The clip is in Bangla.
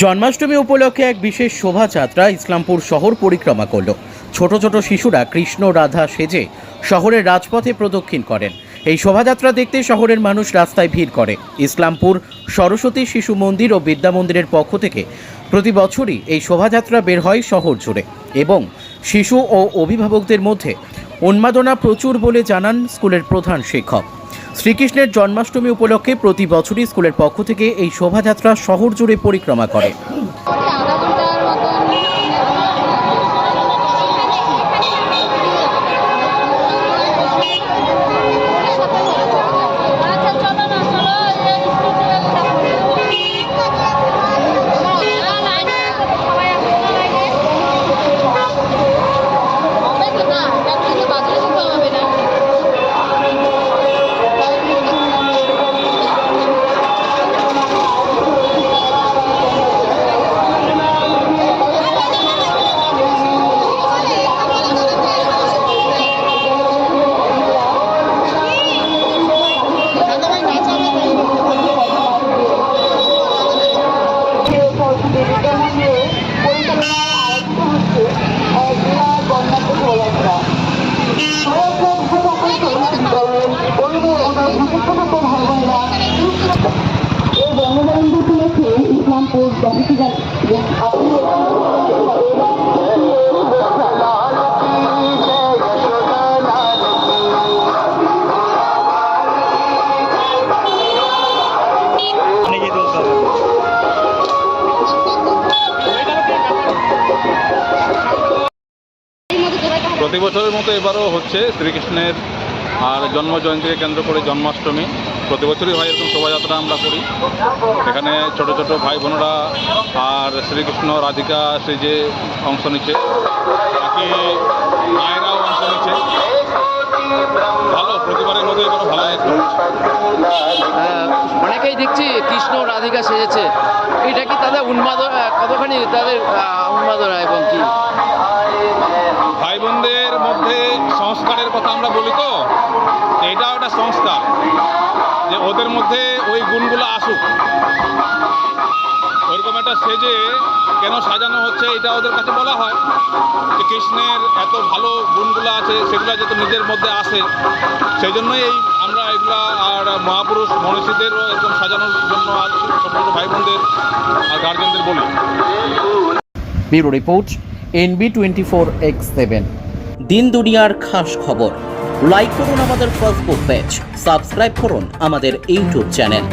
জন্মাষ্টমী উপলক্ষে এক বিশেষ শোভাযাত্রা ইসলামপুর শহর পরিক্রমা করল। ছোট ছোট শিশুরা কৃষ্ণ রাধা সেজে শহরের রাজপথে প্রদক্ষিণ করেন। এই শোভাযাত্রা দেখতে শহরের মানুষ রাস্তায় ভিড় করে। ইসলামপুর সরস্বতী শিশু মন্দির ও বিদ্যা মন্দিরের পক্ষ থেকে প্রতি বছরই এই শোভাযাত্রা বের হয় শহর জুড়ে এবং শিশু ও অভিভাবকদের মধ্যে উন্মাদনা প্রচুর বলে জানান স্কুলের প্রধান শিক্ষক। শ্রীকৃষ্ণের জন্মাষ্টমী উপলক্ষে প্রতি বছরই স্কুলের পক্ষ থেকে এই শোভাযাত্রা শহর জুড়ে পরিক্রমা করে। প্রতি বছরের মতো এবারও হচ্ছে শ্রীকৃষ্ণের আর জন্ম জয়ন্তীকে কেন্দ্র করে জন্মাষ্টমী প্রতি বছরই হয়। এরকম শোভাযাত্রা আমরা করি। এখানে ছোট ছোট ভাই বোনেরা আর শ্রীকৃষ্ণ রাধিকা সেজে অংশ নিচ্ছে, বাকি মায়েরাও অংশ নিচ্ছে। ভালো, প্রতিবারের মতো এবারও ভালো। অনেকেই দেখছি কৃষ্ণ রাধিকা সেজেছে, এটা কি তাদের উন্মাদনা, কতখানি তাদের উন্মাদনা এবং কি ভাই বোনদের মধ্যে সংস্কারের কথা আমরা বলি, তো এটাও একটা সংস্কার যে ওদের মধ্যে ওই গুণগুলো আসুক। ওইরকম একটা সেজে কেন সাজানো হচ্ছে এটা ওদের কাছে বলা হয় যে কৃষ্ণের এত ভালো গুণগুলো আছে, সেগুলো যাতে নিজের মধ্যে আসে, সেই জন্যই আমরা এগুলা আর মহাপুরুষ মনীষীদেরও এরকম সাজানোর জন্য আর ছোটো ছোটো ভাই বোনদের আর গার্জেনদের বলি। Bureau report NB24X7। দিন দুনিয়ার খাস খবর। লাইক করুন আমাদের ফেসবুক পেজ, সাবস্ক্রাইব করুন আমাদের ইউটিউব চ্যানেল।